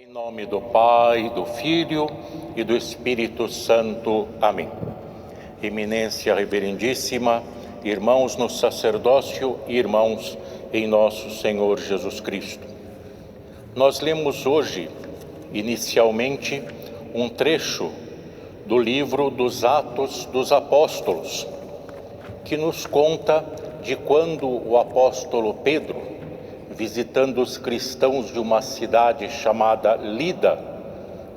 Em nome do Pai, do Filho e do Espírito Santo. Amém. Eminência reverendíssima, irmãos no sacerdócio e irmãos em nosso Senhor Jesus Cristo. Nós lemos hoje, inicialmente, um trecho do livro dos Atos dos Apóstolos, que nos conta de quando o apóstolo Pedro, visitando os cristãos de uma cidade chamada Lida,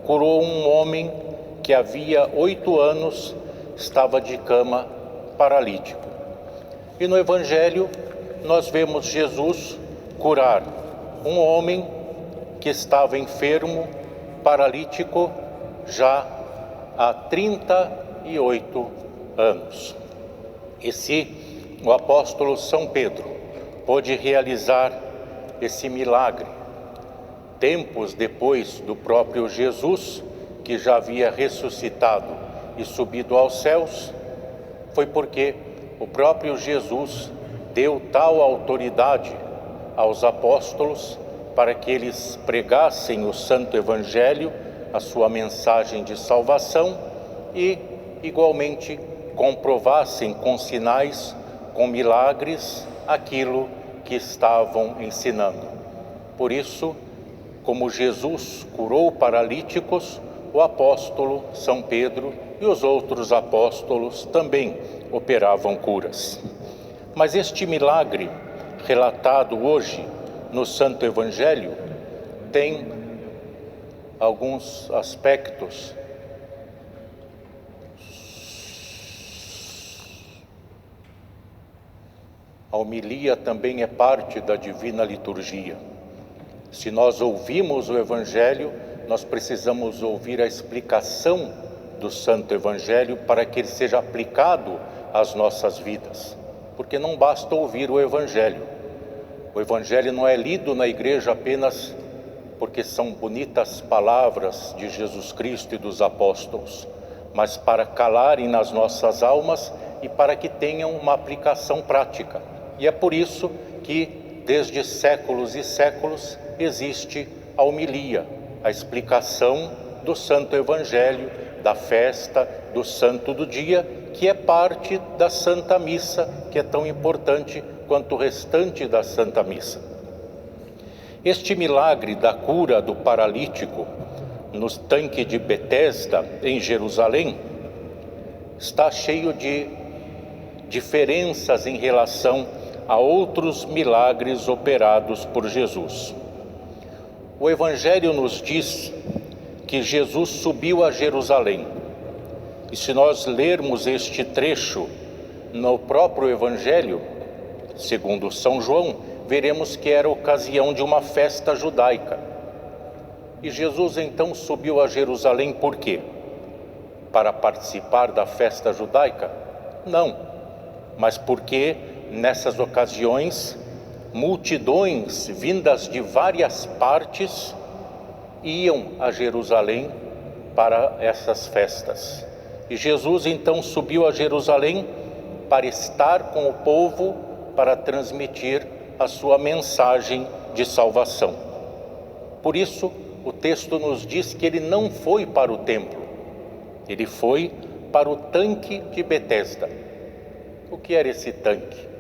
curou um homem que havia 8 anos estava de cama, paralítico. E no Evangelho nós vemos Jesus curar um homem que estava enfermo, paralítico, já há 38 anos. E se o apóstolo São Pedro pôde realizar esse milagre tempos depois do próprio Jesus, que já havia ressuscitado e subido aos céus, foi porque o próprio Jesus deu tal autoridade aos apóstolos para que eles pregassem o Santo Evangelho, a sua mensagem de salvação, e igualmente comprovassem com sinais, com milagres, aquilo que estavam ensinando. Por isso, como Jesus curou paralíticos, o apóstolo São Pedro e os outros apóstolos também operavam curas. Mas este milagre, relatado hoje no Santo Evangelho, tem alguns aspectos A homilia também é parte da divina liturgia. Se nós ouvimos o Evangelho, nós precisamos ouvir a explicação do Santo Evangelho para que ele seja aplicado às nossas vidas. Porque não basta ouvir o Evangelho. O Evangelho não é lido na igreja apenas porque são bonitas palavras de Jesus Cristo e dos apóstolos, mas para calarem nas nossas almas e para que tenham uma aplicação prática. E é por isso que, desde séculos e séculos, existe a homilia, a explicação do Santo Evangelho, da festa, do Santo do Dia, que é parte da Santa Missa, que é tão importante quanto o restante da Santa Missa. Este milagre da cura do paralítico no tanque de Betesda, em Jerusalém, está cheio de diferenças em relação a outros milagres operados por Jesus. O Evangelho nos diz que Jesus subiu a Jerusalém. E se nós lermos este trecho no próprio Evangelho, segundo São João, veremos que era ocasião de uma festa judaica. E Jesus então subiu a Jerusalém por quê? Para participar da festa judaica? Não, mas porque nessas ocasiões, multidões vindas de várias partes iam a Jerusalém para essas festas. E Jesus então subiu a Jerusalém para estar com o povo, para transmitir a sua mensagem de salvação. Por isso, o texto nos diz que ele não foi para o templo, ele foi para o tanque de Betesda. O que era esse tanque?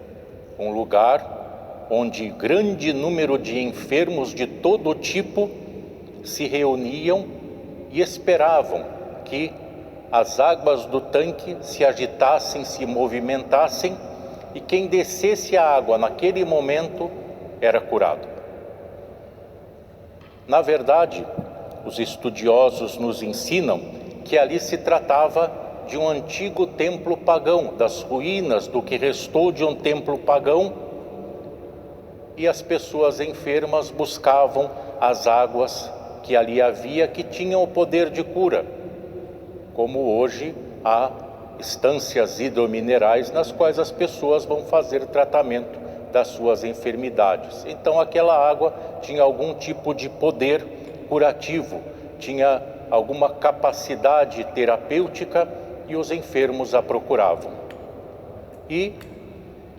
Um lugar onde grande número de enfermos de todo tipo se reuniam e esperavam que as águas do tanque se agitassem, se movimentassem, e quem descesse a água naquele momento era curado. Na verdade, os estudiosos nos ensinam que ali se tratava de um antigo templo pagão, das ruínas do que restou de um templo pagão, e as pessoas enfermas buscavam as águas que ali havia, que tinham o poder de cura, como hoje há estâncias hidrominerais nas quais as pessoas vão fazer tratamento das suas enfermidades. Então aquela água tinha algum tipo de poder curativo, tinha alguma capacidade terapêutica, e os enfermos a procuravam. E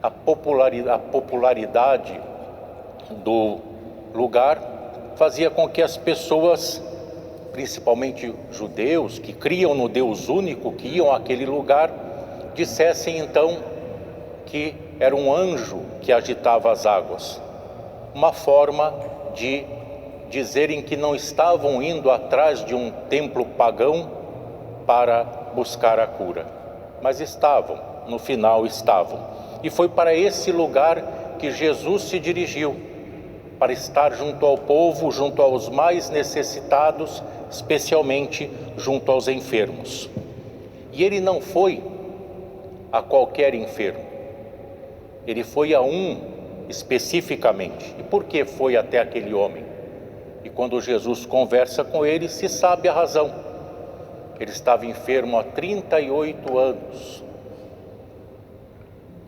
a popularidade do lugar fazia com que as pessoas, principalmente judeus, que criam no Deus único, que iam àquele lugar, dissessem então que era um anjo que agitava as águas. Uma forma de dizerem que não estavam indo atrás de um templo pagão para buscar a cura, mas estavam, no final estavam. E foi para esse lugar que Jesus se dirigiu, para estar junto ao povo, junto aos mais necessitados, especialmente junto aos enfermos. E ele não foi a qualquer enfermo, ele foi a um especificamente. E por que foi até aquele homem? E quando Jesus conversa com ele, se sabe a razão. Ele estava enfermo há 38 anos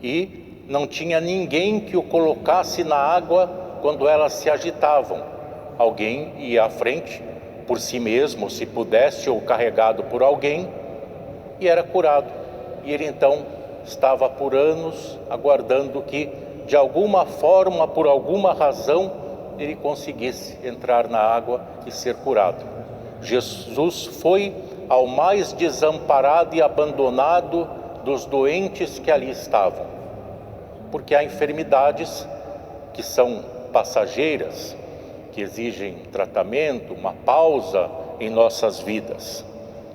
e não tinha ninguém que o colocasse na água quando elas se agitavam. Alguém ia à frente por si mesmo, se pudesse, ou carregado por alguém, e era curado. E ele então estava por anos aguardando que, de alguma forma, por alguma razão, ele conseguisse entrar na água e ser curado. Jesus foi ao mais desamparado e abandonado dos doentes que ali estavam, porque há enfermidades que são passageiras, que exigem tratamento, uma pausa em nossas vidas,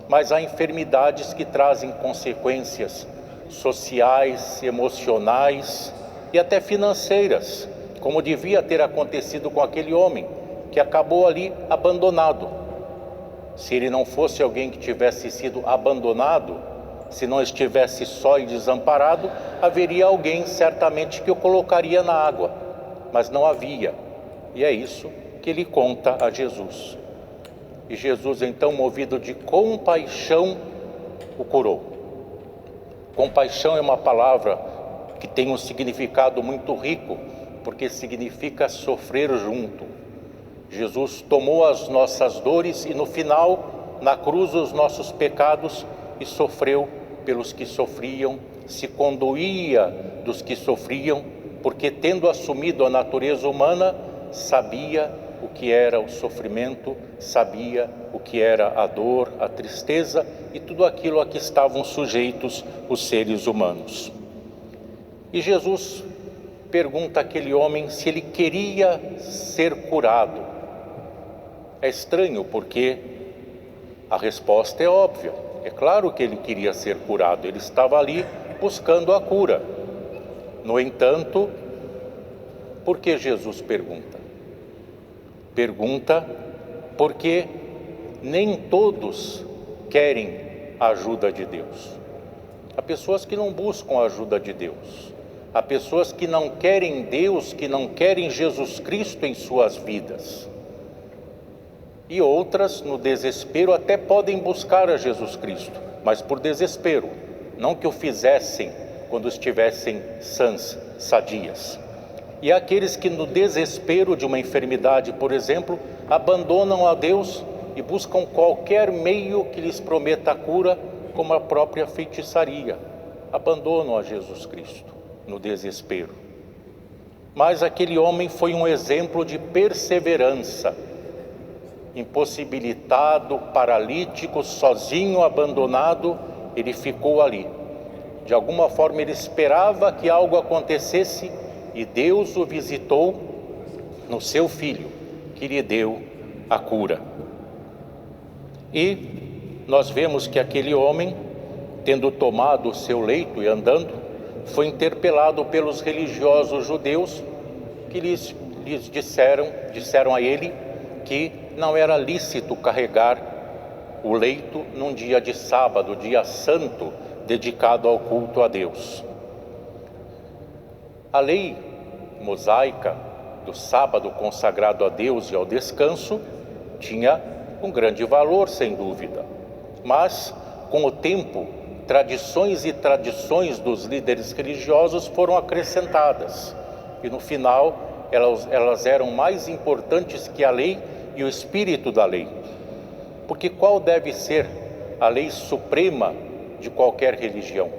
mas há enfermidades que trazem consequências sociais, emocionais e até financeiras, como devia ter acontecido com aquele homem que acabou ali abandonado. Se ele não fosse alguém que tivesse sido abandonado, se não estivesse só e desamparado, haveria alguém certamente que o colocaria na água, mas não havia. E é isso que ele conta a Jesus. E Jesus, então, movido de compaixão, o curou. Compaixão é uma palavra que tem um significado muito rico, porque significa sofrer junto. Jesus tomou as nossas dores e no final, na cruz, os nossos pecados, e sofreu pelos que sofriam, se condoía dos que sofriam, porque tendo assumido a natureza humana, sabia o que era o sofrimento, sabia o que era a dor, a tristeza e tudo aquilo a que estavam sujeitos os seres humanos. E Jesus pergunta àquele homem se ele queria ser curado. É estranho porque a resposta é óbvia. É claro que ele queria ser curado, ele estava ali buscando a cura. No entanto, por que Jesus pergunta? Pergunta porque nem todos querem a ajuda de Deus. Há pessoas que não buscam a ajuda de Deus. Há pessoas que não querem Deus, que não querem Jesus Cristo em suas vidas. E outras, no desespero, até podem buscar a Jesus Cristo, mas por desespero, não que o fizessem quando estivessem sãs, sadias. E há aqueles que no desespero de uma enfermidade, por exemplo, abandonam a Deus e buscam qualquer meio que lhes prometa a cura, como a própria feitiçaria. Abandonam a Jesus Cristo no desespero. Mas aquele homem foi um exemplo de perseverança. Impossibilitado, paralítico, sozinho, abandonado, ele ficou ali. De alguma forma ele esperava que algo acontecesse e Deus o visitou no seu filho, que lhe deu a cura. E nós vemos que aquele homem, tendo tomado o seu leito e andando, foi interpelado pelos religiosos judeus que lhes disseram a ele que não era lícito carregar o leito num dia de sábado, dia santo, dedicado ao culto a Deus. A lei mosaica do sábado consagrado a Deus e ao descanso tinha um grande valor, sem dúvida, mas com o tempo, tradições e tradições dos líderes religiosos foram acrescentadas e no final elas eram mais importantes que a lei e o espírito da lei. Porque qual deve ser a lei suprema de qualquer religião?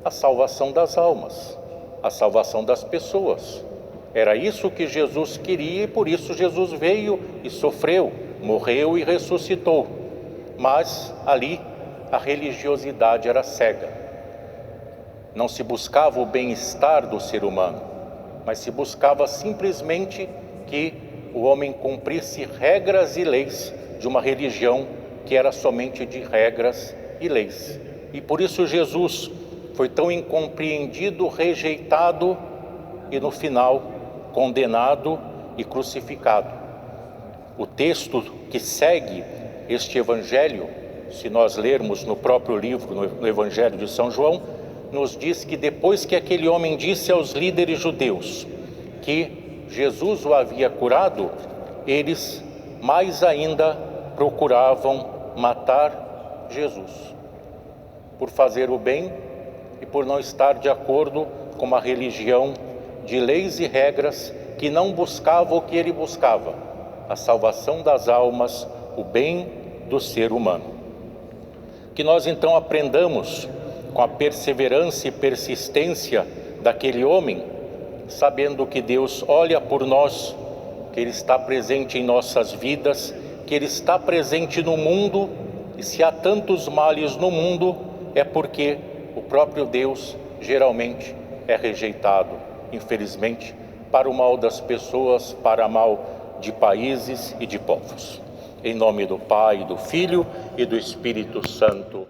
A salvação das almas, a salvação das pessoas. Era isso que Jesus queria e por isso Jesus veio e sofreu, morreu e ressuscitou. Mas ali a religiosidade era cega. Não se buscava o bem-estar do ser humano, mas se buscava simplesmente que o homem cumprisse regras e leis de uma religião que era somente de regras e leis. E por isso Jesus foi tão incompreendido, rejeitado e no final condenado e crucificado. O texto que segue este evangelho, se nós lermos no próprio livro, no Evangelho de São João, nos diz que depois que aquele homem disse aos líderes judeus que Jesus o havia curado, eles mais ainda procuravam matar Jesus, por fazer o bem e por não estar de acordo com uma religião de leis e regras que não buscava o que ele buscava, a salvação das almas, o bem do ser humano. Que nós então aprendamos com a perseverança e persistência daquele homem, sabendo que Deus olha por nós, que Ele está presente em nossas vidas, que Ele está presente no mundo, e se há tantos males no mundo, é porque o próprio Deus geralmente é rejeitado, infelizmente, para o mal das pessoas, para o mal de países e de povos. Em nome do Pai, do Filho e do Espírito Santo.